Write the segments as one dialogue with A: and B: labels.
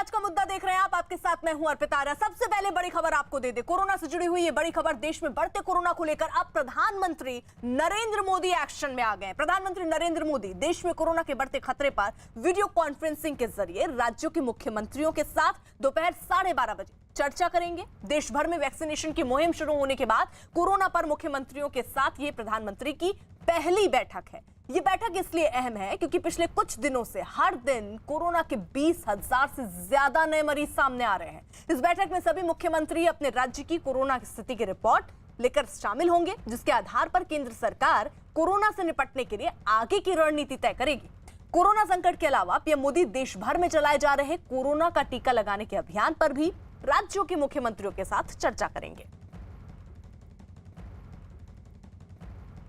A: आज का मुद्दा देख रहे हैं आप, आपके साथ मैं हूं अर्पिता आर्या। सबसे पहले बड़ी खबर आपको दे दे, कोरोना से जुड़ी हुई ये बड़ी खबर। देश में बढ़ते कोरोना को लेकर अब प्रधानमंत्री नरेंद्र मोदी एक्शन में आ गए। प्रधानमंत्री नरेंद्र मोदी देश में कोरोना के बढ़ते खतरे पर वीडियो कॉन्फ्रेंसिंग के जरिए राज्यों के मुख्यमंत्रियों के साथ दोपहर 12:30 बजे चर्चा करेंगे। देश भर में वैक्सीनेशन की मुहिम शुरू होने के बाद कोरोना पर मुख्यमंत्रियों के साथ ये प्रधानमंत्री की पहली बैठक है। ये बैठक इसलिए अहम है क्योंकि पिछले कुछ दिनों से हर दिन कोरोना के 20,000 से ज्यादा नए मरीज सामने आ रहे हैं। इस बैठक में सभी मुख्यमंत्री अपने राज्य की कोरोना की स्थिति की रिपोर्ट लेकर शामिल होंगे, जिसके आधार पर केंद्र सरकार कोरोना से निपटने के लिए आगे की रणनीति तय करेगी। कोरोना संकट के अलावा पीएम मोदी देश भर में चलाए जा रहे कोरोना का टीका लगाने के अभियान पर भी राज्यों के मुख्यमंत्रियों के साथ चर्चा करेंगे।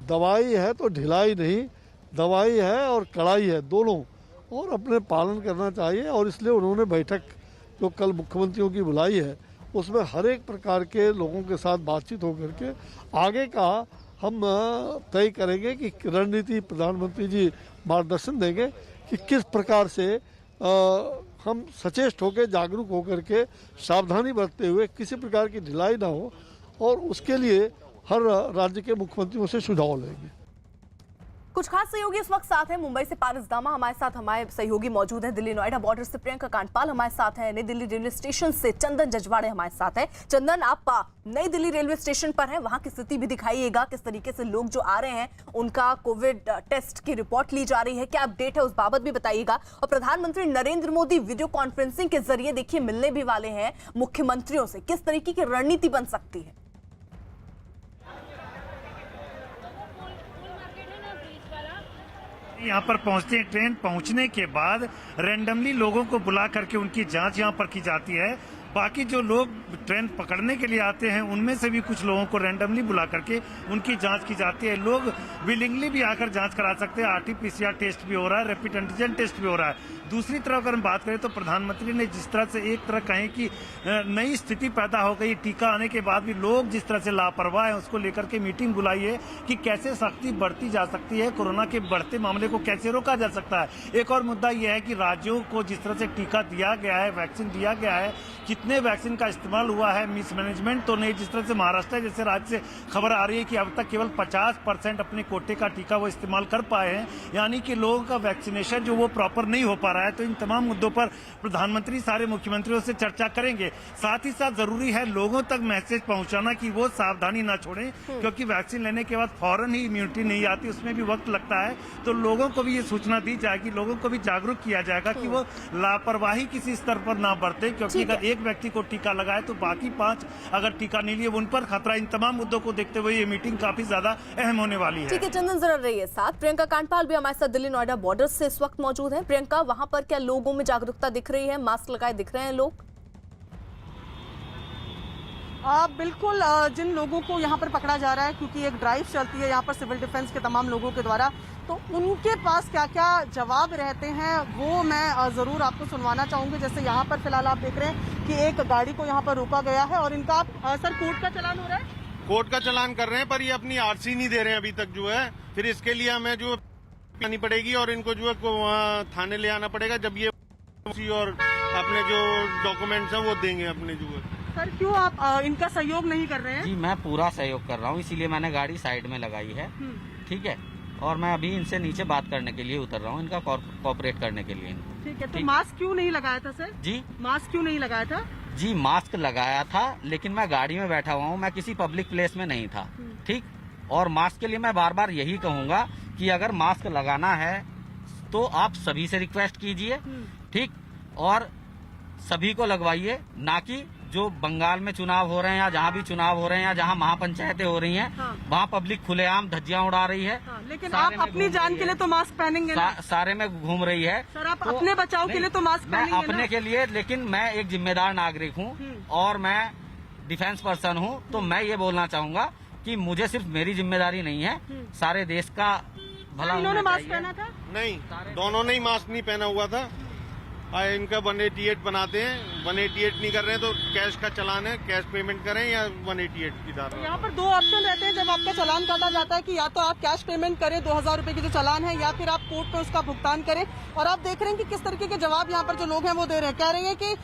B: दवाई है तो ढिलाई नहीं, दवाई है और कड़ाई है, दोनों, और अपने पालन करना चाहिए। और इसलिए उन्होंने बैठक जो कल मुख्यमंत्रियों की बुलाई है उसमें हर एक प्रकार के लोगों के साथ बातचीत होकर के आगे का हम तय करेंगे कि रणनीति प्रधानमंत्री जी मार्गदर्शन देंगे कि किस प्रकार से हम सचेत होकर जागरूक होकर के सावधानी बरतते हुए किसी प्रकार की ढिलाई ना हो, और उसके लिए हर राज्य के मुख्यमंत्रियों से सुझाव लेंगे।
A: कुछ खास सहयोगी इस वक्त साथ हैं। मुंबई से पारस दामा हमारे साथ, हमारे सहयोगी मौजूद हैं। दिल्ली नोएडा बॉर्डर से प्रियंका कांडपाल हमारे साथ हैं। नई दिल्ली रेलवे स्टेशन से चंदन जजवाड़े हमारे साथ हैं। चंदन, आप नई दिल्ली रेलवे स्टेशन पर हैं, वहां की स्थिति भी दिखाइएगा। किस तरीके से लोग जो आ रहे हैं उनका कोविड टेस्ट की रिपोर्ट ली जा रही है, क्या अपडेट है उस बाबत भी बताइएगा। और प्रधानमंत्री नरेंद्र मोदी वीडियो कॉन्फ्रेंसिंग के जरिए देखिए मिलने भी वाले हैं मुख्यमंत्रियों से, किस तरीके की रणनीति बन सकती है?
C: यहाँ पर पहुँचते हैं, ट्रेन पहुँचने के बाद रैंडमली लोगों को बुला करके उनकी जांच यहाँ पर की जाती है। बाकी जो लोग ट्रेन पकड़ने के लिए आते हैं उनमें से भी कुछ लोगों को रैंडमली बुला करके उनकी जांच की जाती है। लोग विलिंगली भी आकर जांच करा सकते हैं। आरटी-पीसीआर टेस्ट भी हो रहा है, रैपिड एंटीजन टेस्ट भी हो रहा है। दूसरी तरफ अगर हम बात करें तो प्रधानमंत्री ने जिस तरह से एक तरह कहें कि नई स्थिति पैदा हो गई, टीका आने के बाद भी लोग जिस तरह से लापरवाह हैं, उसको लेकर के मीटिंग बुलाई है कि कैसे सख्ती बढ़ती जा सकती है, कोरोना के बढ़ते मामले को कैसे रोका जा सकता है। एक और मुद्दा यह है कि राज्यों को जिस तरह से टीका दिया गया है, वैक्सीन दिया गया है, कितने वैक्सीन का इस्तेमाल हुआ है, मिसमैनेजमेंट तो नहीं। जिस तरह से महाराष्ट्र जैसे राज्य से खबर आ रही है कि अब तक केवल 50% अपने कोटे का टीका वो इस्तेमाल कर पाए हैं, यानी कि लोगों का वैक्सीनेशन जो वो प्रॉपर नहीं हो पा रहा है। तो इन तमाम मुद्दों पर प्रधानमंत्री सारे मुख्यमंत्रियों से चर्चा करेंगे। साथ ही साथ जरूरी है लोगों तक मैसेज पहुंचाना कि वो सावधानी ना छोड़ें, क्योंकि वैक्सीन लेने के बाद फौरन ही इम्यूनिटी नहीं आती, उसमें भी वक्त लगता है। तो लोगों को भी ये सूचना दी जाएगी, लोगों को भी जागरूक किया जाएगा कि वो लापरवाही किसी स्तर पर ना बरते, क्योंकि अगर एक व्यक्ति को टीका लगाए तो बाकी 5 अगर टीका नहीं लिए उन पर खतरा। इन तमाम मुद्दों को देखते हुए ये मीटिंग काफी ज्यादा अहम होने वाली है।
A: ठीक है चंदन, जरा रहिए साथ। प्रियंका कांडपाल भी हमारे साथ दिल्ली नोएडा बॉर्डर से इस वक्त मौजूद है। प्रियंका, वहां पर क्या लोगों में जागरूकता दिख रही है? मास्क लगाए दिख रहे हैं लोग?
D: बिल्कुल, जिन लोगों को यहाँ पर पकड़ा जा रहा है, क्योंकि एक ड्राइव चलती है यहाँ पर सिविल डिफेंस के तमाम लोगों के द्वारा, तो उनके पास क्या क्या जवाब रहते हैं वो मैं जरूर आपको सुनवाना चाहूंगी। जैसे यहाँ पर फिलहाल आप देख रहे हैं कि एक गाड़ी को यहाँ पर रोका गया है और इनका सर कोर्ट का चालान हो रहा है।
E: कोर्ट का चालान कर रहे हैं, पर ये अपनी आरसी नहीं दे रहे हैं अभी तक जो है। फिर इसके लिए हमें जो आनी पड़ेगी और इनको जो है थाने ले आना पड़ेगा, जब ये और अपने जो डॉक्यूमेंट्स हैं वो देंगे अपने जो है।
D: सर क्यों आप इनका सहयोग नहीं कर रहे हैं?
F: जी मैं पूरा सहयोग कर रहा हूँ, इसीलिए मैंने गाड़ी साइड में लगाई है। ठीक है, और मैं अभी इनसे नीचे बात करने के लिए उतर रहा हूँ, इनका कॉपरेट करने के लिए।
D: ठीक है, तो मास्क क्यों नहीं लगाया था सर?
F: जी
D: मास्क क्यों नहीं लगाया था?
F: जी मास्क लगाया था, लेकिन मैं गाड़ी में बैठा हुआ हूँ, मैं किसी पब्लिक प्लेस में नहीं था। ठीक, और मास्क के लिए मैं बार बार यही कहूँगा कि अगर मास्क लगाना है तो आप सभी से रिक्वेस्ट कीजिए, ठीक, और सभी को लगवाइए, ना कि जो बंगाल में चुनाव हो रहे हैं या जहाँ भी चुनाव हो रहे हैं या जहाँ महापंचायतें हो रही हैं, वहाँ पब्लिक खुलेआम धज्जियां उड़ा रही है।
D: लेकिन आप अपनी जान के लिए तो मास्क पहनेंगे ना?
F: सारे में घूम रही है।
D: सर आप अपने बचाव के लिए तो मास्क पहनेंगे
F: मैं अपने के लिए, लेकिन मैं एक जिम्मेदार नागरिक हूँ और मैं डिफेंस पर्सन हूँ, तो मैं ये बोलना चाहूँगा कि मुझे सिर्फ मेरी जिम्मेदारी नहीं है, सारे देश का भला।
D: इन्होंने मास्क पहना था?
E: नहीं, दोनों ने ही मास्क नहीं पहना हुआ था। इनका 188 बनाते हैं, 188 नहीं कर रहे हैं तो कैश का चालान है, कैश पेमेंट करें या 188 की दर।
D: यहाँ पर दो ऑप्शन रहते हैं जब आपका चालान काटा जाता है कि या तो आप कैश पेमेंट करें 2000 रुपए की जो चालान है, या फिर आप कोर्ट पे उसका भुगतान करें। और आप देख रहे हैं कि किस तरीके के जवाब यहाँ पर जो लोग हैं वो दे रहे हैं। कह रहे हैं कि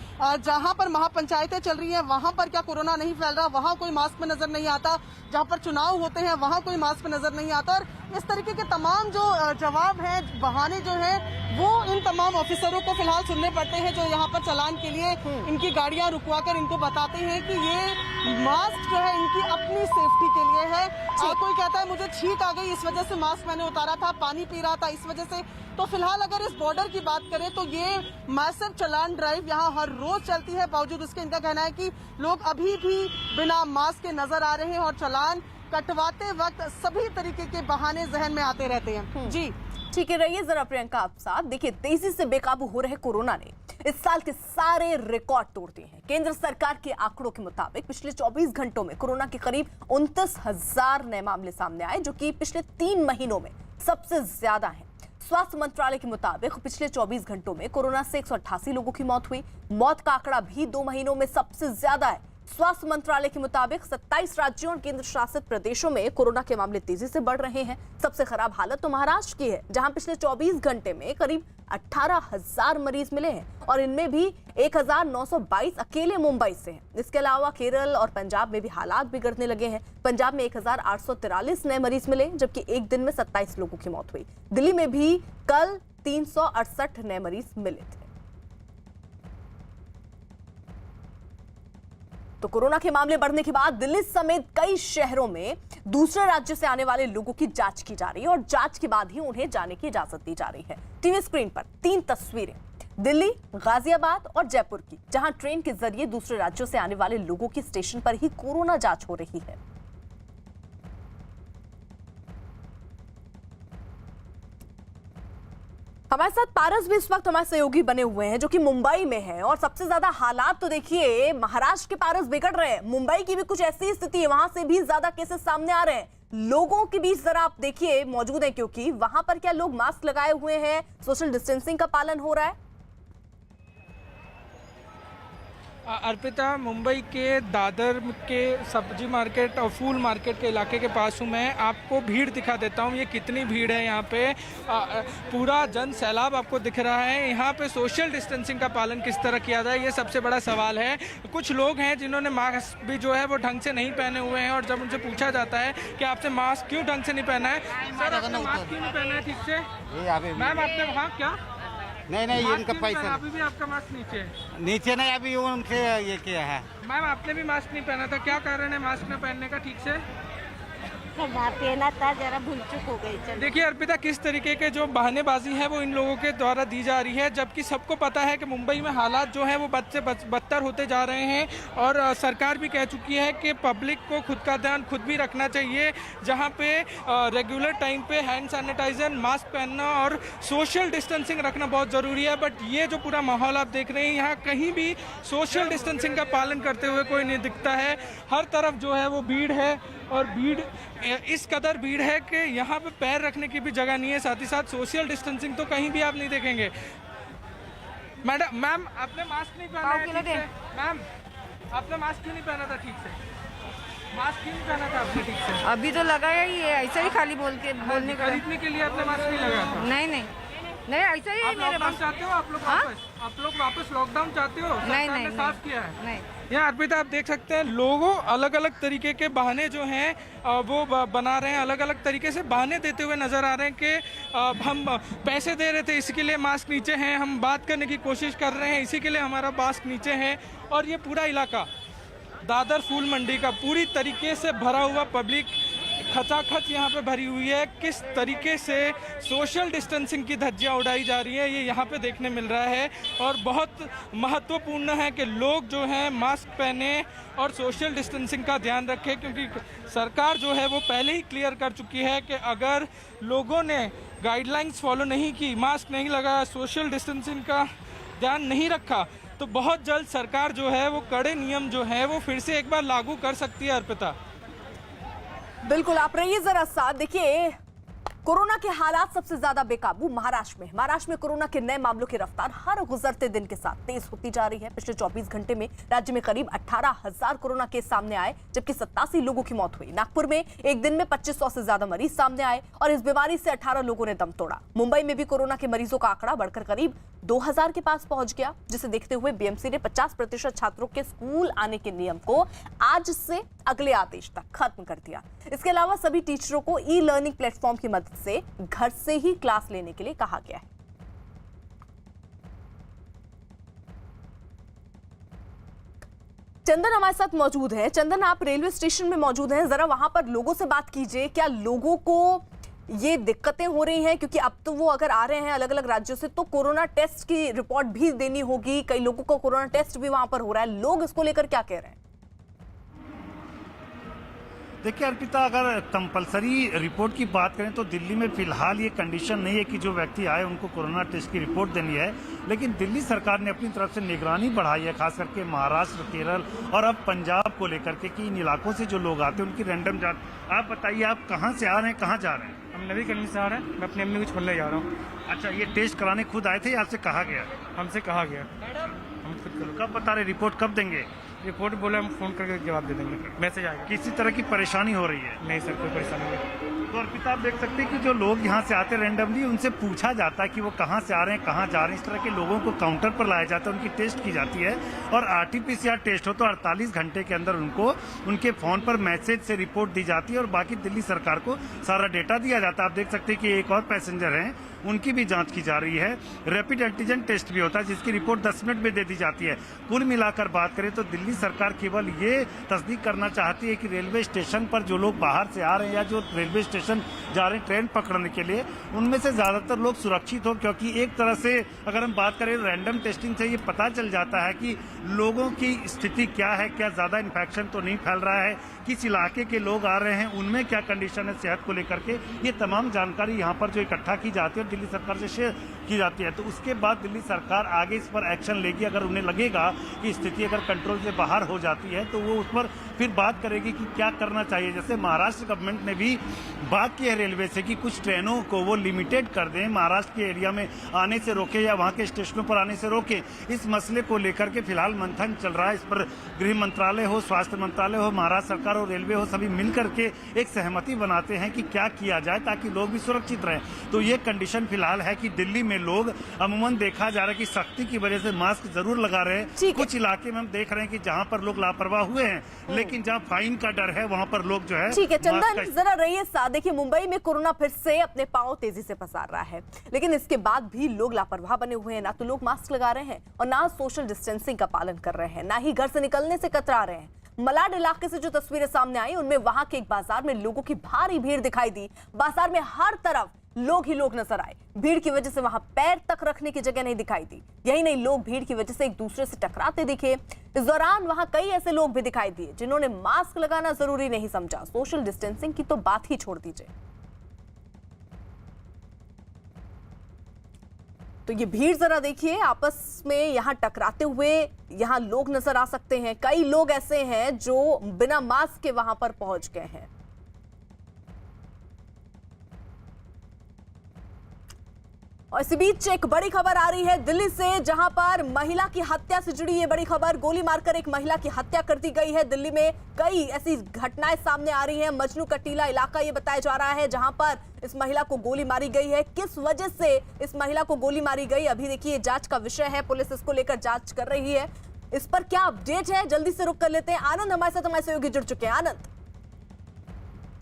D: जहाँ पर महापंचायतें चल रही है वहाँ पर क्या कोरोना नहीं फैल रहा, वहाँ कोई मास्क में नजर नहीं आता, जहाँ पर चुनाव होते हैं वहाँ कोई मास्क में नजर नहीं आता। और इस तरीके के तमाम जो जवाब हैं, बहाने जो हैं, वो इन तमाम ऑफिसरों को फिलहाल सुनने पड़ते हैं जो यहाँ पर चालान के लिए इनकी गाड़ियां रुकवाकर इनको बताते हैं कि ये मास्क जो है इनकी अपनी सेफ्टी के लिए है। कोई कहता है मुझे छींक आ गई इस वजह से मास्क मैंने उतारा था, पानी पी रहा था इस वजह से। तो फिलहाल अगर इस बॉर्डर की बात करें तो ये मैसिव चालान ड्राइव यहाँ हर रोज चलती है। बावजूद इसके इनका कहना है कि लोग अभी भी बिना मास्क के नजर आ रहे हैं और चालान कटवाते वक्त सभी तरीके के बहाने जहन में आते रहते हैं। जी
A: ठीक है, रहिए जरा प्रियंका आप साथ। देखिए, तेजी से बेकाबू हो रहे कोरोना ने इस साल के सारे रिकॉर्ड तोड़ दिए हैं। केंद्र सरकार के आंकड़ों के मुताबिक पिछले 24 घंटों में कोरोना के करीब 29,000 नए मामले सामने आए, जो कि पिछले 3 महीनों में सबसे ज्यादा हैं। स्वास्थ्य मंत्रालय के मुताबिक पिछले 24 घंटों में कोरोना से 188 लोगों की मौत हुई। मौत का आंकड़ा भी 2 महीनों में सबसे ज्यादा है। स्वास्थ्य मंत्रालय के मुताबिक 27 राज्यों और केंद्र शासित प्रदेशों में कोरोना के मामले तेजी से बढ़ रहे हैं। सबसे खराब हालत तो महाराष्ट्र की है, जहां पिछले 24 घंटे में करीब 18,000 मरीज मिले हैं और इनमें भी 1,922 अकेले मुंबई से हैं। इसके अलावा केरल और पंजाब में भी हालात बिगड़ने लगे हैं। पंजाब में 1,843 नए मरीज मिले, जबकि एक दिन में 27 लोगों की मौत हुई। दिल्ली में भी कल 368 नए मरीज मिले थे। तो कोरोना के मामले बढ़ने के बाद दिल्ली समेत कई शहरों में दूसरे राज्य से आने वाले लोगों की जांच की जा रही है और जांच के बाद ही उन्हें जाने की इजाजत दी जा रही है। टीवी स्क्रीन पर 3 तस्वीरें दिल्ली, गाजियाबाद और जयपुर की, जहां ट्रेन के जरिए दूसरे राज्यों से आने वाले लोगों की स्टेशन पर ही कोरोना जांच हो रही है। हमारे साथ पारस भी इस वक्त हमारे सहयोगी बने हुए हैं, जो कि मुंबई में है। और सबसे ज्यादा हालात तो देखिए महाराष्ट्र के पारस बिगड़ रहे हैं, मुंबई की भी कुछ ऐसी स्थिति है, वहां से भी ज्यादा केसेस सामने आ रहे हैं। लोगों के बीच जरा आप देखिए मौजूद है, क्योंकि वहां पर क्या लोग मास्क लगाए हुए हैं, सोशल डिस्टेंसिंग का पालन हो रहा है?
G: अर्पिता, मुंबई के दादर के सब्जी मार्केट और फूल मार्केट के इलाके के पास हूँ मैं। आपको भीड़ दिखा देता हूँ, ये कितनी भीड़ है यहाँ पे। पूरा जन सैलाब आपको दिख रहा है। यहाँ पे सोशल डिस्टेंसिंग का पालन किस तरह किया जाए, ये सबसे बड़ा सवाल है। कुछ लोग हैं जिन्होंने मास्क भी जो है वो ढंग से नहीं पहने हुए हैं, और जब उनसे पूछा जाता है कि आपसे मास्क क्यों ढंग से नहीं पहना है, सर आपने मास्क क्यों नहीं पहना है ठीक से? मैम आपने वहाँ क्या
H: नहीं इनका पैसा
G: अभी भी आपका मास्क नीचे है?
H: नीचे नहीं, अभी उनसे ये किया है।
G: मैम आपने भी मास्क नहीं पहना था, क्या कारण है मास्क न पहनने का ठीक से?
I: पहना था, जरा भूल चुक हो गई। चल
G: देखिए अर्पिता, किस तरीके के जो बहानेबाजी है वो इन लोगों के द्वारा दी जा रही है, जबकि सबको पता है कि मुंबई में हालात जो हैं वो बद से बदतर होते जा रहे हैं। और सरकार भी कह चुकी है कि पब्लिक को खुद का ध्यान खुद भी रखना चाहिए, जहां पे रेगुलर टाइम पे हैंड सैनिटाइजर, मास्क पहनना और सोशल डिस्टेंसिंग रखना बहुत ज़रूरी है। बट ये जो पूरा माहौल आप देख रहे हैं, यहाँ कहीं भी सोशल डिस्टेंसिंग का पालन करते हुए कोई नहीं दिखता है। हर तरफ जो है वो भीड़ है, और भीड़ इस कदर भीड़ है कि यहाँ पे पैर रखने की भी जगह नहीं है। साथ ही साथ सोशल डिस्टेंसिंग तो कहीं भी आप नहीं देखेंगे। मैम आपने मास्क नहीं पहना है ठीक से? मैम आपने मास्क क्यों नहीं पहना था ठीक से? मास्क क्यों नहीं पहना था आपने ठीक से?
I: अभी तो लगाया ही है, ऐसा ही खाली बोलने का।
G: खरीदने के लिए आपने मास्क नहीं लगाया था?
I: नहीं ऐसा ही है मेरे पास।
G: चाहते हो आप लोग वापस लॉकडाउन चाहते हो? सरकार ने साफ किया है।
I: नहीं।
G: यहाँ अर्पिता आप देख सकते हैं, लोगों अलग अलग तरीके के बहाने जो हैं वो बना रहे हैं, अलग अलग तरीके से बहाने देते हुए नजर आ रहे हैं कि हम पैसे दे रहे थे इसी के लिए मास्क नीचे हैं, हम बात करने की कोशिश कर रहे हैं इसी के लिए हमारा मास्क नीचे है। और ये पूरा इलाका दादर फूल मंडी का पूरी तरीके से भरा हुआ पब्लिक खचाखच यहाँ पे भरी हुई है। किस तरीके से सोशल डिस्टेंसिंग की धज्जियाँ उड़ाई जा रही है, ये यहाँ पे देखने मिल रहा है। और बहुत महत्वपूर्ण है कि लोग जो हैं मास्क पहने और सोशल डिस्टेंसिंग का ध्यान रखें, क्योंकि सरकार जो है वो पहले ही क्लियर कर चुकी है कि अगर लोगों ने गाइडलाइंस फॉलो नहीं की, मास्क नहीं लगाया, सोशल डिस्टेंसिंग का ध्यान नहीं रखा, तो बहुत जल्द सरकार जो है वो कड़े नियम जो है वो फिर से एक बार लागू कर सकती है। अर्पिता
A: बिल्कुल, आप रहिए जरा साथ। देखिए कोरोना के हालात सबसे ज्यादा बेकाबू महाराष्ट्र में। महाराष्ट्र में कोरोना के नए मामलों की रफ्तार हर गुजरते दिन के साथ तेज होती जा रही है। पिछले 24 घंटे में राज्य में करीब 18,000 कोरोना केस सामने आए, जबकि 87 लोगों की मौत हुई। नागपुर में एक दिन में 2500 से ज्यादा मरीज सामने आए और इस बीमारी से 18 लोगों ने दम तोड़ा। मुंबई में भी कोरोना के मरीजों का आंकड़ा बढ़कर करीब 2000 के पास पहुंच गया, जिसे देखते हुए बीएमसी ने 50% छात्रों के स्कूल आने के नियम को आज से अगले आदेश तक खत्म कर दिया। इसके अलावा सभी टीचरों को ई लर्निंग प्लेटफॉर्म की मदद से घर से ही क्लास लेने के लिए कहा गया है। चंदन हमारे साथ मौजूद है। चंदन, आप रेलवे स्टेशन में मौजूद हैं, जरा वहां पर लोगों से बात कीजिए। क्या लोगों को ये दिक्कतें हो रही हैं? क्योंकि अब तो वो अगर आ रहे हैं अलग अलग राज्यों से तो कोरोना टेस्ट की रिपोर्ट भी देनी होगी। कई लोगों को कोरोना टेस्ट भी वहां पर हो रहा है। लोग इसको लेकर क्या कह रहे हैं?
C: देखिए अर्पिता, अगर कंपलसरी रिपोर्ट की बात करें तो दिल्ली में फिलहाल ये कंडीशन नहीं है कि जो व्यक्ति आए उनको कोरोना टेस्ट की रिपोर्ट देनी है, लेकिन दिल्ली सरकार ने अपनी तरफ से निगरानी बढ़ाई है, खास करके महाराष्ट्र, केरल और अब पंजाब को लेकर के कि इन इलाकों से जो लोग आते हैं उनकी रैंडम जांच। आप बताइए, आप कहाँ से आ रहे हैं, कहाँ जा रहे हैं?
G: हम नवी कॉलोनी से आ रहे हैं, मैं अपनी अम्मी को छोड़ने जा रहा हूँ।
C: अच्छा, ये टेस्ट कराने खुद आए थे या आपसे कहा गया?
G: हमसे कहा गया, हम खुद करो।
C: कब बता रहे, रिपोर्ट कब देंगे?
G: रिपोर्ट बोले हम फोन करके जवाब दे देंगे, मैसेज आएगा।
C: किसी तरह की परेशानी हो रही है?
G: नहीं सर, कोई परेशानी नहीं।
C: तो अर्पिता, आप देख सकते हैं कि जो लोग यहाँ से आते हैं रैंडमली, उनसे पूछा जाता है कि वो कहाँ से आ रहे हैं, कहाँ जा रहे हैं। इस तरह के लोगों को काउंटर पर लाया जाता है, उनकी टेस्ट की जाती है और RT-PCR टेस्ट हो तो 48 घंटे के अंदर उनको उनके फोन पर मैसेज से रिपोर्ट दी जाती है और बाकी दिल्ली सरकार को सारा डेटा दिया जाता है। आप देख सकते हैं कि एक और पैसेंजर हैं, उनकी भी जांच की जा रही है। रैपिड एंटीजन टेस्ट भी होता है जिसकी रिपोर्ट 10 मिनट में दे दी जाती है। कुल मिलाकर बात करें तो दिल्ली सरकार केवल ये तस्दीक करना चाहती है कि रेलवे स्टेशन पर जो लोग बाहर से आ रहे हैं या जो रेलवे स्टेशन जा रहे हैं ट्रेन पकड़ने के लिए, उनमें से ज्यादातर लोग सुरक्षित हो, क्योंकि एक तरह से अगर हम बात करें रैंडम टेस्टिंग से ये पता चल जाता है कि लोगों की स्थिति क्या है, क्या ज्यादा इन्फेक्शन तो नहीं फैल रहा है, किस इलाके के लोग आ रहे हैं, उनमें क्या कंडीशन है सेहत को लेकर के। ये तमाम जानकारी यहाँ पर जो इकट्ठा की जाती है और दिल्ली सरकार से शेयर की जाती है, तो उसके बाद दिल्ली सरकार आगे इस पर एक्शन लेगी। अगर उन्हें लगेगा कि स्थिति अगर कंट्रोल से बाहर हो जाती है तो वो उस पर फिर बात करेगी कि क्या करना चाहिए। जैसे महाराष्ट्र गवर्नमेंट ने भी बात की है रेलवे से कि कुछ ट्रेनों को वो लिमिटेड कर दें, महाराष्ट्र के एरिया में आने से रोके या वहाँ के स्टेशनों पर आने से रोके। इस मसले को लेकर के फिलहाल मंथन चल रहा है। इस पर गृह मंत्रालय हो, स्वास्थ्य मंत्रालय हो, महाराष्ट्र सरकार हो, रेलवे हो, सभी मिलकर के एक सहमति बनाते हैं कि क्या किया जाए ताकि लोग भी सुरक्षित रहें। तो ये कंडीशन फिलहाल है कि दिल्ली में लोग अमूमन देखा जा रहा है कि सख्ती की वजह से मास्क जरूर लगा रहे हैं। कुछ इलाके में हम देख रहे हैं कि जहाँ पर लोग लापरवाह हुए हैं, लेकिन जहाँ फाइन का डर है वहाँ पर लोग जो है।
A: ठीक है चंदन, जरा रहिए साथ। देखिए, मुंबई में कोरोना फिर से अपने पांव तेजी से पसार रहा है, लेकिन इसके बाद भी लोग लापरवाह बने हुए हैं। ना तो लोग मास्क लगा रहे हैं और ना सोशल डिस्टेंसिंग का पालन कर रहे हैं, ना ही घर से निकलने से कतरा रहे हैं। मलाड इलाके से जो तस्वीरें सामने आई उनमें वहां के एक बाजार में लोगों की भारी भीड़ दिखाई दी। बाजार में हर तरफ लोग ही लोग नजर आए। भीड़ की वजह से वहां पैर तक रखने की जगह नहीं दिखाई दी। यही नहीं, लोग भीड़ की वजह से एक दूसरे से टकराते दिखे। इस दौरान वहां कई ऐसे लोग भी दिखाई दिए जिन्होंने मास्क लगाना जरूरी नहीं समझा। सोशल डिस्टेंसिंग की तो बात ही छोड़ दीजिए। तो ये भीड़ जरा देखिए, आपस में यहां टकराते हुए यहां लोग नजर आ सकते हैं। कई लोग ऐसे हैं जो बिना मास्क के वहां पर पहुंच गए हैं। और इसी बीच एक बड़ी खबर आ रही है दिल्ली से, जहां पर महिला की हत्या से जुड़ी ये बड़ी खबर। गोली मारकर एक महिला की हत्या कर दी गई है। दिल्ली में कई ऐसी घटनाएं सामने आ रही हैं। मजनू का टीला इलाका ये बताया जा रहा है जहां पर इस महिला को गोली मारी गई है। किस वजह से इस महिला को गोली मारी गई, अभी देखिए जांच का विषय है। पुलिस इसको लेकर जांच कर रही है। इस पर क्या अपडेट है, जल्दी से रुक कर लेते हैं। आनंद हमारे साथ, हमारे सहयोगी जुड़ चुके हैं। आनंद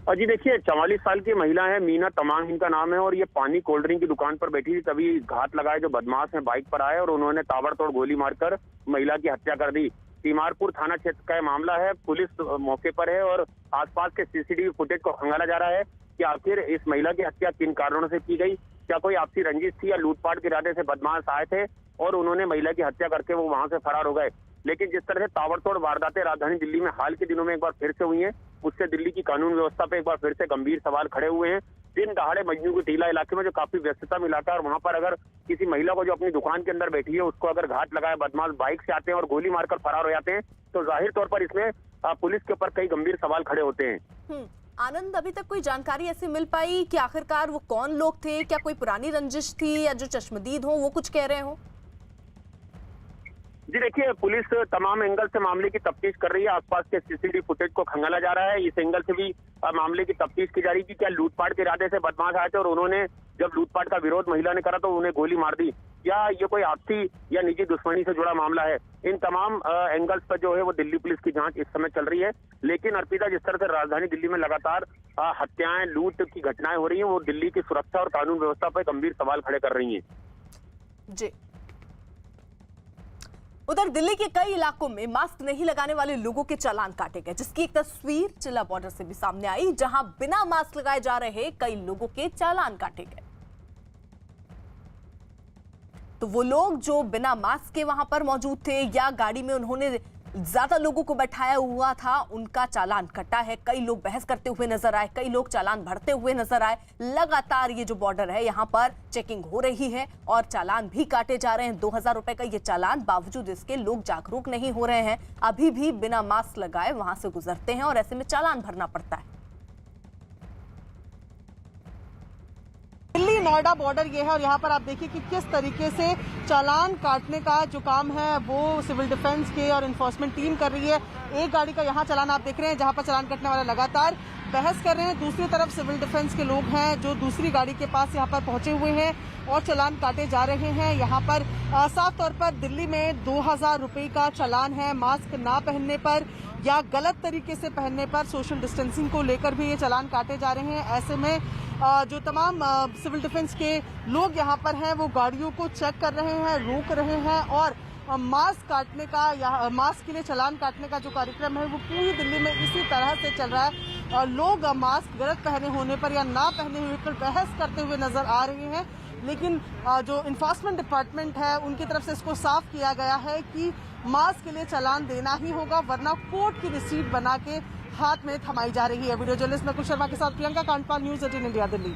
J: और जी देखिए, 44 साल की महिला है, मीना तमांग इनका नाम है, और ये पानी कोल्ड ड्रिंक की दुकान पर बैठी थी, तभी घात लगाए जो बदमाश हैं बाइक पर आए और उन्होंने ताबड़तोड़ गोली मारकर महिला की हत्या कर दी। तीमारपुर थाना क्षेत्र का मामला है। पुलिस मौके पर है और आसपास के CCTV फुटेज को खंगाला जा रहा है कि आखिर इस महिला की हत्या किन कारणों से की गई। क्या कोई आपसी रंजिश थी या लूटपाट के इरादे से बदमाश आए थे और उन्होंने महिला की हत्या करके वो वहां से फरार हो गए। लेकिन जिस तरह से ताबड़तोड़ वारदातें राजधानी दिल्ली में हाल के दिनों में एक बार फिर से हुई हैं, उससे दिल्ली की कानून व्यवस्था पे एक बार फिर से गंभीर सवाल खड़े हुए हैं। दिन दहाड़े मजनू की टीला इलाके में जो काफी व्यस्तता में इलाका है, और वहां पर अगर किसी महिला को जो अपनी दुकान के अंदर बैठी है उसको अगर घात लगाए बदमाश बाइक से आते हैं और गोली मारकर फरार हो जाते हैं, तो जाहिर तौर पर इसमें पुलिस के ऊपर कई गंभीर सवाल खड़े होते हैं।
A: आनंद, अभी तक कोई जानकारी ऐसी मिल पाई कि आखिरकार वो कौन लोग थे? क्या कोई पुरानी रंजिश थी या जो चश्मदीद हो वो कुछ कह रहे हो?
J: जी देखिए, पुलिस तमाम एंगल से मामले की तफ्तीश कर रही है। आसपास के सीसीटीवी फुटेज को खंगाला जा रहा है। इस एंगल से भी मामले की तफ्तीश की जा रही है कि क्या लूटपाट के इरादे से बदमाश आए थे और उन्होंने जब लूटपाट का विरोध महिला ने करा तो उन्हें गोली मार दी, या ये कोई आपसी या निजी दुश्मनी से जुड़ा मामला है। इन तमाम एंगल्स पर जो है वो दिल्ली पुलिस की जांच इस समय चल रही है। लेकिन अर्पिता, जिस तरह से राजधानी दिल्ली में लगातार हत्याएं, लूट की घटनाएं हो रही हैं, वो दिल्ली की सुरक्षा और कानून व्यवस्था पर गंभीर सवाल खड़े कर रही हैं।
A: जी, उधर दिल्ली के कई इलाकों में मास्क नहीं लगाने वाले लोगों के चालान काटे गए, जिसकी एक तस्वीर चिल्ला बॉर्डर से भी सामने आई, जहां बिना मास्क लगाए जा रहे कई लोगों के चालान काटे गए। तो वो लोग जो बिना मास्क के वहां पर मौजूद थे या गाड़ी में उन्होंने ज्यादा लोगों को बैठाया हुआ था, उनका चालान कटा है। कई लोग बहस करते हुए नजर आए, कई लोग चालान भरते हुए नजर आए। लगातार ये जो बॉर्डर है यहाँ पर चेकिंग हो रही है और चालान भी काटे जा रहे हैं। 2000 रुपए का ये चालान, बावजूद इसके लोग जागरूक नहीं हो रहे हैं, अभी भी बिना मास्क लगाए वहां से गुजरते हैं और ऐसे में चालान भरना पड़ता है।
D: दिल्ली नोएडा बॉर्डर ये है और यहाँ पर आप देखिए कि किस तरीके से चालान काटने का जो काम है वो सिविल डिफेंस के और इन्फोर्समेंट टीम कर रही है। एक गाड़ी का यहाँ चालान आप देख रहे हैं जहाँ पर चालान कटने वाले लगातार बहस कर रहे हैं। दूसरी तरफ सिविल डिफेंस के लोग हैं जो दूसरी गाड़ी के पास यहाँ पर पहुंचे हुए हैं और चालान काटे जा रहे हैं। यहाँ पर साफ तौर पर दिल्ली में 2000 रुपए का चालान है मास्क ना पहनने पर या गलत तरीके से पहनने पर। सोशल डिस्टेंसिंग को लेकर भी ये चालान काटे जा रहे हैं। ऐसे में जो तमाम सिविल डिफेंस के लोग यहाँ पर हैं वो गाड़ियों को चेक कर रहे हैं, रोक रहे हैं और मास्क काटने का या मास्क के लिए चालान काटने का जो कार्यक्रम है वो पूरी दिल्ली में इसी तरह से चल रहा है। लोग मास्क गलत पहने होने पर या ना पहने हुए पर बहस करते हुए नजर आ रहे हैं, लेकिन जो इन्फोर्समेंट डिपार्टमेंट है उनकी तरफ से इसको साफ किया गया है कि मास्क के लिए चालान देना ही होगा, वरना कोर्ट की रिसीट बना के हाथ में थमाई जा रही है। वीडियो जर्नलिस्ट नकुल शर्मा के साथ प्रियंका कांडपाल, न्यूज़ 18 इंडिया, दिल्ली।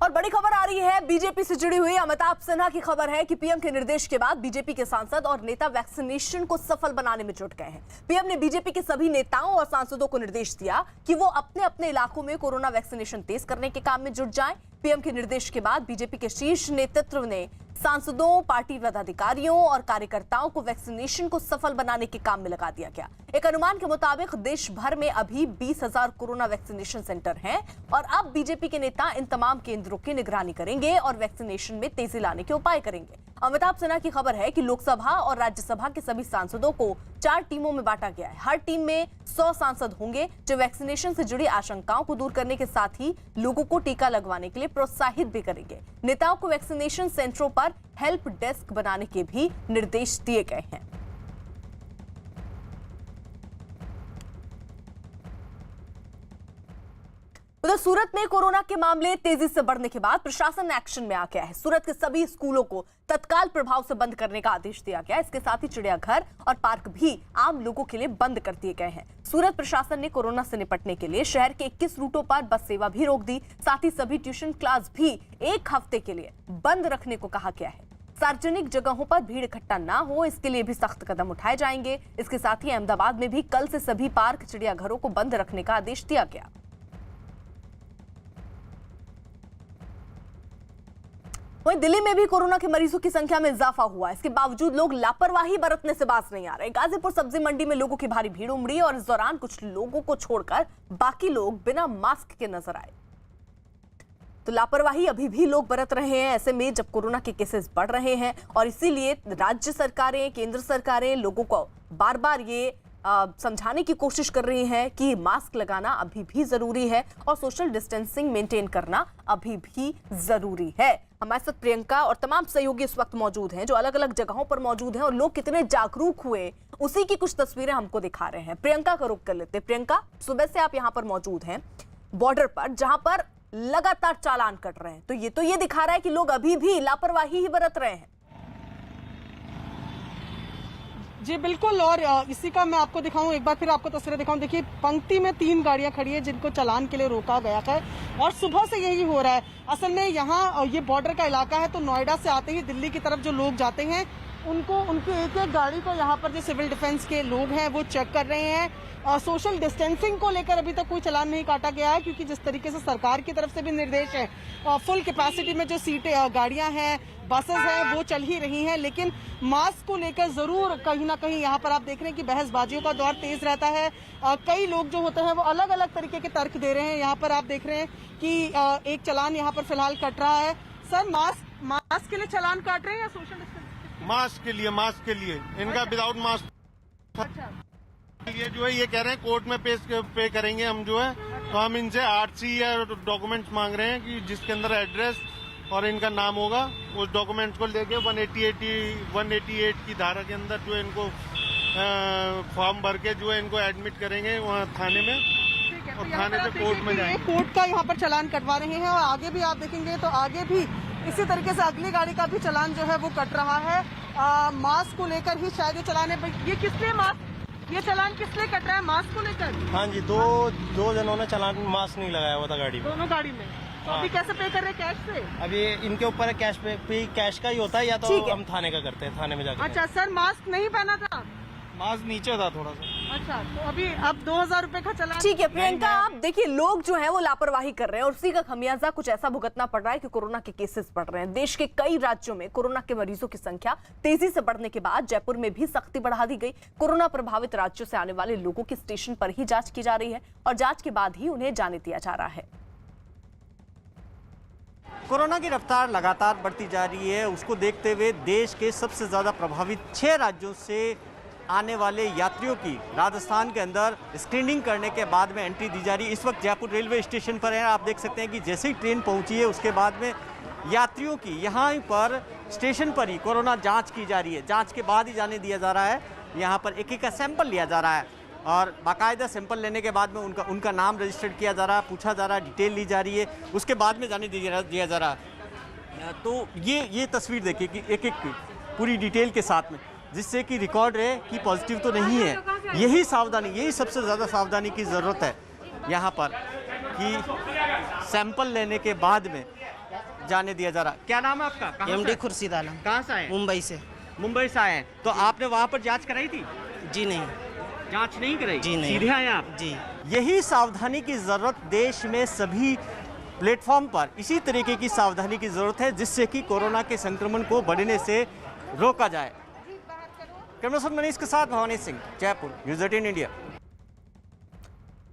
A: और बड़ी खबर आ रही है बीजेपी से जुड़ी हुई। अमिताभ सिन्हा की खबर है कि पीएम के निर्देश के बाद बीजेपी के सांसद और नेता वैक्सीनेशन को सफल बनाने में जुट गए हैं। पीएम ने बीजेपी के सभी नेताओं और सांसदों को निर्देश दिया कि वो अपने अपने इलाकों में कोरोना वैक्सीनेशन तेज करने के काम में जुट जाएं। पीएम के निर्देश के बाद बीजेपी के शीर्ष नेतृत्व ने सांसदों, पार्टी पदाधिकारियों और कार्यकर्ताओं को वैक्सीनेशन को सफल बनाने के काम में लगा दिया गया। एक अनुमान के मुताबिक देश भर में अभी 20,000 कोरोना वैक्सीनेशन सेंटर हैं और अब बीजेपी के नेता इन तमाम केंद्रों की निगरानी करेंगे और वैक्सीनेशन में तेजी लाने के उपाय करेंगे। अमिताभ सिन्हा की खबर है कि लोकसभा और राज्यसभा के सभी सांसदों को 4 टीमों में बांटा गया है। हर टीम में 100 सांसद होंगे जो वैक्सीनेशन से जुड़ी आशंकाओं को दूर करने के साथ ही लोगों को टीका लगवाने के लिए प्रोत्साहित भी करेंगे। नेताओं को वैक्सीनेशन सेंटरों पर हेल्प डेस्क बनाने के भी निर्देश दिए गए हैं। उधर सूरत में कोरोना के मामले तेजी से बढ़ने के बाद प्रशासन एक्शन में आ गया है। सूरत के सभी स्कूलों को तत्काल प्रभाव से बंद करने का आदेश दिया गया है। इसके साथ ही चिड़ियाघर और पार्क भी आम लोगों के लिए बंद कर दिए गए हैं। सूरत प्रशासन ने कोरोना से निपटने के लिए शहर के 21 रूटों पर बस सेवा भी रोक दी। साथ ही सभी ट्यूशन क्लास भी 1 हफ्ते के लिए बंद रखने को कहा गया है। सार्वजनिक जगहों पर भीड़ इकट्ठा ना हो, इसके लिए भी सख्त कदम उठाए जाएंगे। इसके साथ ही अहमदाबाद में भी कल से सभी पार्क, चिड़ियाघरों को बंद रखने का आदेश दिया गया। वहीं दिल्ली में भी कोरोना के मरीजों की संख्या में इजाफा हुआ। इसके बावजूद लोग लापरवाही बरतने से बाज नहीं आ रहे। गाजीपुर सब्जी मंडी में लोगों की भारी भीड़ उमड़ी और इस दौरान कुछ लोगों को छोड़कर बाकी लोग बिना मास्क के नजर आए। तो लापरवाही अभी भी लोग बरत रहे हैं, ऐसे में जब कोरोना के केसेस बढ़ रहे हैं और इसीलिए राज्य सरकारें, केंद्र सरकारें लोगों को बार बार ये समझाने की कोशिश कर रही हैं कि मास्क लगाना अभी भी जरूरी है और सोशल डिस्टेंसिंग मेंटेन करना अभी भी जरूरी है। हमारे साथ प्रियंका और तमाम सहयोगी इस वक्त मौजूद हैं जो अलग अलग जगहों पर मौजूद हैं और लोग कितने जागरूक हुए उसी की कुछ तस्वीरें हमको दिखा रहे हैं। प्रियंका का रुख कर लेते हैं। प्रियंका, सुबह से आप यहाँ पर मौजूद हैं बॉर्डर पर, जहां पर लगातार चालान कट रहे हैं, तो ये दिखा रहा है कि लोग अभी भी लापरवाही ही बरत रहे हैं।
D: जी बिल्कुल, और इसी का मैं आपको दिखाऊं, एक बार फिर आपको तस्वीरें दिखाऊं। देखिए, पंक्ति में 3 गाड़ियां खड़ी है जिनको चालान के लिए रोका गया है और सुबह से यही हो रहा है। असल में यहाँ ये बॉर्डर का इलाका है, तो नोएडा से आते ही दिल्ली की तरफ जो लोग जाते हैं उनकी एक एक गाड़ी को यहाँ पर जो सिविल डिफेंस के लोग हैं वो चेक कर रहे हैं। सोशल डिस्टेंसिंग को लेकर अभी तक कोई चालान नहीं काटा गया है, क्योंकि जिस तरीके से सरकार की तरफ से भी निर्देश है, फुल कैपेसिटी में जो सीटें गाड़ियां हैं, बसेस हैं, वो चल ही रही हैं। लेकिन मास्क को लेकर जरूर कहीं ना कहीं यहाँ पर आप देख रहे हैं कि बहसबाजियों का दौर तेज रहता है। कई लोग जो होते हैं वो अलग अलग तरीके के तर्क दे रहे हैं। यहाँ पर आप देख रहे हैं कि एक चालान यहाँ पर फिलहाल कट रहा है। सर, मास्क के लिए चालान काट रहे हैं या सोशल डिस्टेंसिंग?
E: मास्क के लिए इनका विदाउट मास्क।
D: अच्छा,
E: ये जो है ये कह रहे हैं कोर्ट में पे करेंगे हम जो है, तो हम इनसे आरसी या डॉक्यूमेंट्स मांग रहे हैं कि जिसके अंदर एड्रेस और इनका नाम होगा, उस डॉक्यूमेंट्स को लेके 188 की धारा के अंदर जो है इनको फॉर्म भर के जो है इनको एडमिट करेंगे वहाँ थाने में, और थाने से कोर्ट में जाएंगे।
D: कोर्ट का यहाँ पर चालान कटवा रहे हैं, और आगे भी आप देखेंगे तो आगे भी इसी तरीके से अगली गाड़ी का भी चालान जो है वो कट रहा है। मास्क को लेकर ही शायद ये चालान है। ये किस लिए ये चालान किस लिए कट रहा है? मास्क को लेकर?
K: हाँ जी, दो जनों ने चालान मास्क नहीं लगाया हुआ था गाड़ी में,
D: दोनों गाड़ी में। तो अभी कैसे पे कर रहे हैं? कैश से?
K: अभी इनके ऊपर है कैश पे कैश का ही होता है, या तो हम थाने का करते हैं, थाने में जाकर।
D: अच्छा सर, मास्क नहीं पहना था?
K: मास्क नीचे था थोड़ा सा।
D: अच्छा, तो अभी अब 2000 रुपए का चालान।
A: ठीक है प्रियंका, आप देखिए लोग जो है वो लापरवाही कर रहे हैं और उसी का खमियाजा कुछ ऐसा भुगतना पड़ रहा है कि कोरोना के केसेस बढ़ रहे हैं। देश के कई राज्यों में कोरोना के मरीजों की संख्या तेजी से बढ़ने के बाद जयपुर में भी सख्ती बढ़ा दी गई। कोरोना प्रभावित राज्यों से आने वाले लोगों की स्टेशन पर ही जांच की जा रही है और जांच के बाद ही उन्हें जाने दिया जा रहा है।
L: कोरोना की रफ्तार लगातार बढ़ती जा रही है, उसको देखते हुए देश के सबसे ज़्यादा प्रभावित 6 राज्यों से आने वाले यात्रियों की राजस्थान के अंदर स्क्रीनिंग करने के बाद में एंट्री दी जा रही है। इस वक्त जयपुर रेलवे स्टेशन पर है, आप देख सकते हैं कि जैसे ही ट्रेन पहुंची है उसके बाद में यात्रियों की यहाँ पर स्टेशन पर ही कोरोना जाँच की जा रही है। जाँच के बाद ही जाने दिया जा रहा है। यहाँ पर एक एक का सैंपल लिया जा रहा है और बाकायदा सैंपल लेने के बाद में उनका नाम रजिस्टर्ड किया जा रहा है, पूछा जा रहा है, डिटेल ली जा रही है, उसके बाद में जाने दिया जा रहा है। तो ये तस्वीर देखिए कि एक एक की पूरी डिटेल के साथ में, जिससे कि रिकॉर्ड रहे कि पॉजिटिव तो नहीं है। यही सबसे ज़्यादा सावधानी की ज़रूरत है यहाँ पर, कि सैंपल लेने के बाद में जाने दिया जा रहा। क्या नाम है आपका?
H: MD खुर्शीद आलम।
L: कहाँ से आए?
H: मुंबई से।
L: मुंबई से आए हैं। तो आपने वहाँ पर जांच कराई थी?
H: जी नहीं।
L: जांच नहीं कराई?
H: जी नहीं।
L: सीधे आए आप?
H: जी।
L: यही सावधानी की ज़रूरत देश में सभी प्लेटफॉर्म पर इसी तरीके की सावधानी की ज़रूरत है, जिससे कि कोरोना के संक्रमण को बढ़ने से रोका जाए। कैमरा पर्सन मनीष के साथ भवानी सिंह, जयपुर, न्यूज़ 18 इंडिया।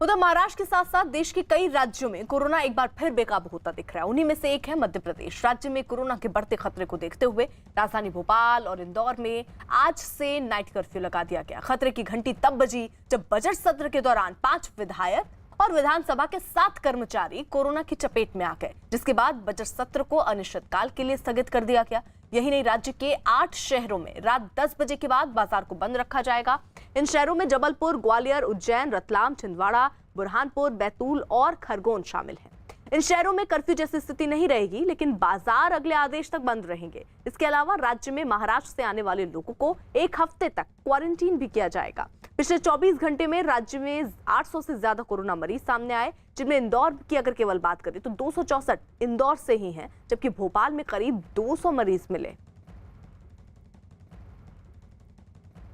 A: उधर महाराष्ट्र के साथ साथ देश के कई राज्यों में कोरोना एक बार फिर बेकाबू होता दिख रहा है। उन्हीं में से एक है मध्य प्रदेश। राज्य में कोरोना के बढ़ते खतरे को देखते हुए राजधानी भोपाल और इंदौर में आज से नाइट कर्फ्यू लगा दिया गया। खतरे की घंटी तब बजी जब बजट सत्र के दौरान 5 विधायक और विधानसभा के 7 कर्मचारी कोरोना की चपेट में आ गए, जिसके बाद बजट सत्र को अनिश्चितकाल के लिए स्थगित कर दिया गया। यही नहीं, राज्य के 8 शहरों में रात 10 बजे के बाद बाजार को बंद रखा जाएगा। इन शहरों में जबलपुर, ग्वालियर, उज्जैन, रतलाम, छिंदवाड़ा, बुरहानपुर, बैतूल और खरगोन शामिल हैं। इन शहरों में कर्फ्यू जैसी स्थिति नहीं रहेगी, लेकिन बाजार अगले आदेश तक बंद रहेंगे। इसके अलावा राज्य में महाराष्ट्र से आने वाले लोगों को 1 हफ्ते तक क्वारंटीन भी किया जाएगा। पिछले 24 घंटे में राज्य में 800 से ज्यादा कोरोना मरीज सामने आए, जिनमें इंदौर की अगर केवल बात करें तो 264 इंदौर से ही हैं, जबकि भोपाल में करीब 200 मरीज मिले।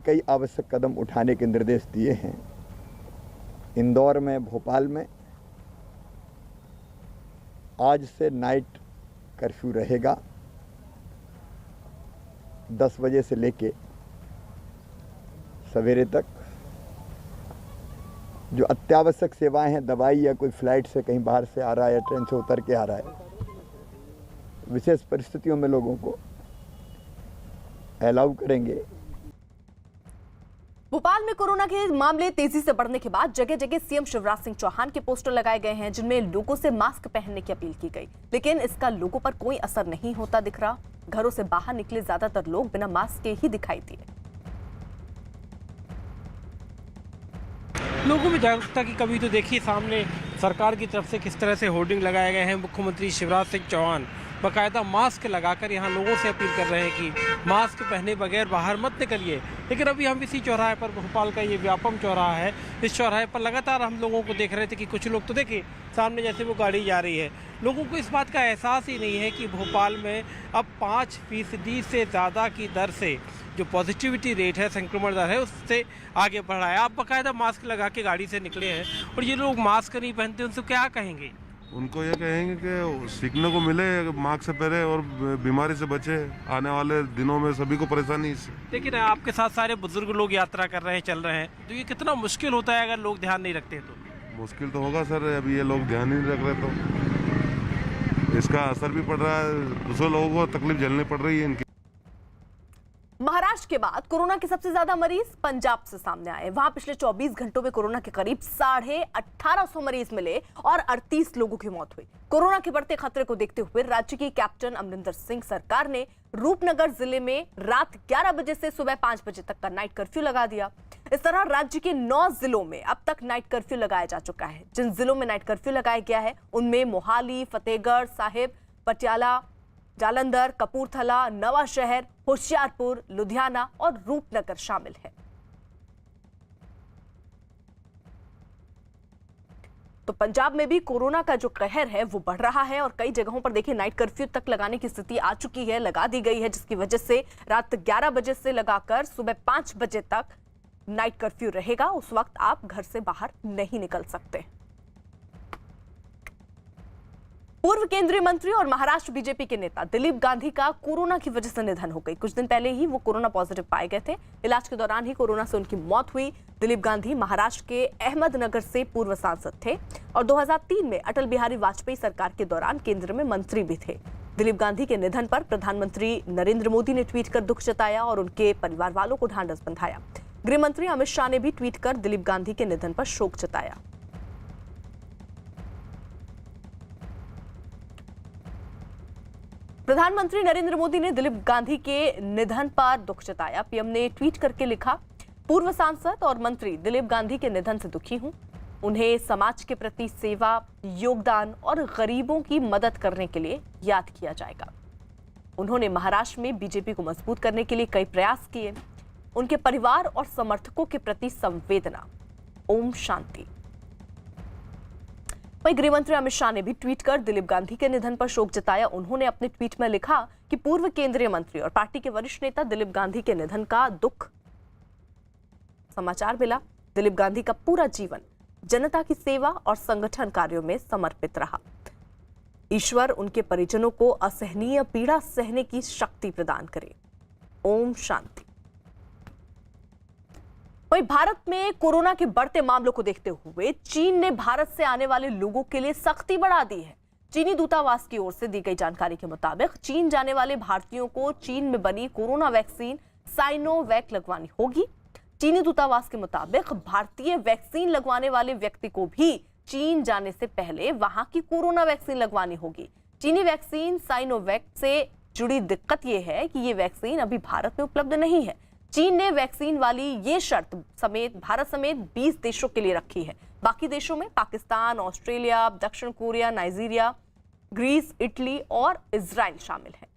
M: कई आवश्यक कदम उठाने के निर्देश दिए हैं। इंदौर में, भोपाल में आज से नाइट कर्फ्यू रहेगा। 10 बजे से लेके सवेरे तक। जो अत्यावश्यक सेवाएं हैं, दवाई या कोई फ्लाइट से कहीं बाहर से आ रहा है या ट्रेन से उतर के आ रहा है, विशेष परिस्थितियों में लोगों को अलाउ करेंगे।
A: भोपाल में कोरोना के मामले तेजी से बढ़ने के बाद जगह जगह सीएम शिवराज सिंह चौहान के पोस्टर लगाए गए हैं, जिनमें लोगों से मास्क पहनने की अपील की गई, लेकिन इसका लोगों पर कोई असर नहीं होता दिख रहा। घरों से बाहर निकले ज्यादातर लोग बिना मास्क के ही दिखाई दिए।
N: लोगों में जागरूकता की कमी तो देखिए सामने सरकार की तरफ से किस तरह से होर्डिंग लगाए गए हैं। मुख्यमंत्री शिवराज सिंह चौहान
K: बाकायदा मास्क लगाकर यहाँ लोगों से अपील कर रहे हैं कि मास्क पहने बगैर बाहर मत निकलिए। लेकिन अभी हम इसी चौराहे पर, भोपाल का ये व्यापम चौराहा है, इस चौराहे पर लगातार हम लोगों को देख रहे थे कि कुछ लोग तो देखिए सामने जैसे वो गाड़ी जा रही है, लोगों को इस बात का एहसास ही नहीं है कि भोपाल में अब 5% से ज़्यादा की दर से जो पॉजिटिविटी रेट है, संक्रमण दर है, उससे आगे बढ़ रहा है। आप बाकायदा मास्क लगा के गाड़ी से निकले हैं और ये लोग मास्क नहीं पहनते, उनसे क्या कहेंगे?
E: उनको ये कहेंगे कि सीखने को मिले, मास्क से पहले और बीमारी से बचे। आने वाले दिनों में सभी को परेशानी इससे।
K: लेकिन आपके साथ सारे बुजुर्ग लोग यात्रा कर रहे हैं, चल रहे हैं, तो ये कितना मुश्किल होता है अगर लोग ध्यान नहीं रखते तो?
E: मुश्किल तो होगा सर, अभी ये लोग ध्यान ही नहीं रख रहे तो इसका असर भी पड़ रहा है, दूसरे लोगों को तकलीफ झेलनी पड़ रही है इनकी।
A: महाराष्ट्र के बाद कोरोना के सबसे ज्यादा मरीज पंजाब से सामने आए। वहां पिछले 24 घंटों में कोरोना के करीब 1850 मरीज मिले और 38 लोगों की मौत हुई। कोरोना के बढ़ते खतरे को देखते हुए राज्य की कैप्टन अमरिंदर सिंह सरकार ने रूपनगर जिले में रात 11 बजे से सुबह 5 बजे तक का नाइट कर्फ्यू लगा दिया। इस तरह राज्य के 9 जिलों में अब तक नाइट कर्फ्यू लगाया जा चुका है। जिन जिलों में नाइट कर्फ्यू लगाया गया है उनमें मोहाली, फतेहगढ़ साहिब, पटियाला, जालंधर, कपूरथला, नवा शहर, होशियारपुर, लुधियाना और रूपनगर शामिल है। तो पंजाब में भी कोरोना का जो कहर है वो बढ़ रहा है और कई जगहों पर देखिए नाइट कर्फ्यू तक लगाने की स्थिति आ चुकी है, लगा दी गई है, जिसकी वजह से रात 11 बजे से लगाकर सुबह 5 बजे तक नाइट कर्फ्यू रहेगा। उस वक्त आप घर से बाहर नहीं निकल सकते। पूर्व केंद्रीय मंत्री और महाराष्ट्र बीजेपी के नेता दिलीप गांधी का कोरोना की वजह से निधन हो गई। कुछ दिन पहले ही वो कोरोना पॉजिटिव पाए गए थे। इलाज के दौरान ही कोरोना से उनकी मौत हुई। दिलीप गांधी महाराष्ट्र के अहमदनगर से पूर्व सांसद थे और 2003 में अटल बिहारी वाजपेयी सरकार के दौरान केंद्र में मंत्री भी थे। दिलीप गांधी के निधन पर प्रधानमंत्री नरेंद्र मोदी ने ट्वीट कर दुख जताया और उनके परिवार वालों को ढांढस बंधाया। गृह मंत्री अमित शाह ने भी ट्वीट कर दिलीप गांधी के निधन पर शोक जताया। प्रधानमंत्री नरेंद्र मोदी ने दिलीप गांधी के निधन पर दुख जताया। पीएम ने ट्वीट करके लिखा, पूर्व सांसद और मंत्री दिलीप गांधी के निधन से दुखी हूं। उन्हें समाज के प्रति सेवा, योगदान और गरीबों की मदद करने के लिए याद किया जाएगा। उन्होंने महाराष्ट्र में बीजेपी को मजबूत करने के लिए कई प्रयास किए। उनके परिवार और समर्थकों के प्रति संवेदना। ओम शांति। वहीं गृहमंत्री अमित शाह ने भी ट्वीट कर दिलीप गांधी के निधन पर शोक जताया। उन्होंने अपने ट्वीट में लिखा कि पूर्व केंद्रीय मंत्री और पार्टी के वरिष्ठ नेता दिलीप गांधी के निधन का दुख समाचार मिला। दिलीप गांधी का पूरा जीवन जनता की सेवा और संगठन कार्यों में समर्पित रहा। ईश्वर उनके परिजनों को असहनीय पीड़ा सहने की शक्ति प्रदान करे। ओम शांति। वहीं भारत में कोरोना के बढ़ते मामलों को देखते हुए चीन ने भारत से आने वाले लोगों के लिए सख्ती बढ़ा दी है। चीनी दूतावास की ओर से दी गई जानकारी के मुताबिक चीन जाने वाले भारतीयों को चीन में बनी कोरोना वैक्सीन साइनोवैक लगवानी होगी। चीनी दूतावास के मुताबिक भारतीय वैक्सीन लगवाने वाले व्यक्ति को भी चीन जाने से पहले वहां की कोरोना वैक्सीन लगवानी होगी। चीनी वैक्सीन साइनोवैक से जुड़ी दिक्कत यह है कि ये वैक्सीन अभी भारत में उपलब्ध नहीं है। चीन ने वैक्सीन वाली ये शर्त समेत भारत समेत 20 देशों के लिए रखी है। बाकी देशों में पाकिस्तान, ऑस्ट्रेलिया, दक्षिण कोरिया, नाइजीरिया, ग्रीस, इटली और इजराइल शामिल है।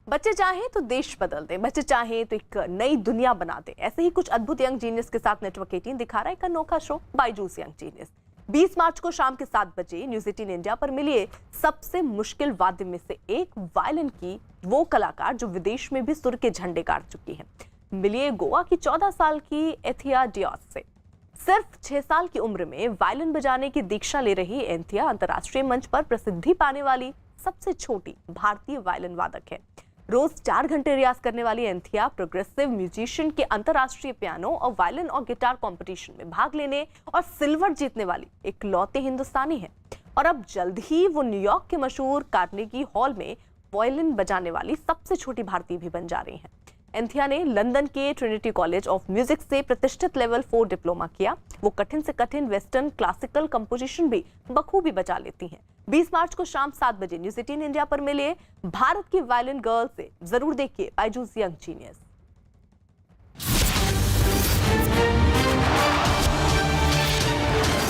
A: बच्चे चाहें तो देश बदल दें, बच्चे चाहें तो एक नई दुनिया बना दें। ऐसे ही कुछ अद्भुत यंग जीनियस के साथ नेटवर्क 18 दिखा रहा है एक अनोखा शो बायजूस यंग जीनियस। 20 मार्च को शाम के 7 बजे न्यूज 18 इंडिया पर मिलिए सबसे मुश्किल वाद्य में से एक वायलिन की वो कलाकार जो विदेश में भी सुर के झंडे गाड़ चुकी है। मिलिए गोवा की 14 साल की एथिया डियोस से। सिर्फ 6 साल की उम्र में वायलिन बजाने की दीक्षा ले रही एंथिया अंतर्राष्ट्रीय मंच पर प्रसिद्धि पाने वाली सबसे छोटी भारतीय वायलिन वादक है। रोज 4 घंटे रियाज करने वाली एंथिया प्रोग्रेसिव म्यूजिशियन के अंतर्राष्ट्रीय पियानो और वायलिन और गिटार कंपटीशन में भाग लेने और सिल्वर जीतने वाली इकलौते हिंदुस्तानी है। और अब जल्द ही वो न्यूयॉर्क के मशहूर कार्नेगी हॉल में वायलिन बजाने वाली सबसे छोटी भारतीय भी बन जा रही हैं। एंथिया ने लंदन के ट्रिनिटी कॉलेज ऑफ म्यूजिक से प्रतिष्ठित लेवल 4 डिप्लोमा किया। वो कठिन से कठिन वेस्टर्न क्लासिकल कंपोजिशन भी बखूबी बजा लेती हैं। 20 मार्च को शाम 7 बजे न्यूज 18 इंडिया पर मिले भारत की वायलिन गर्ल से जरूर देखिए बायजूस यंग जीनियस।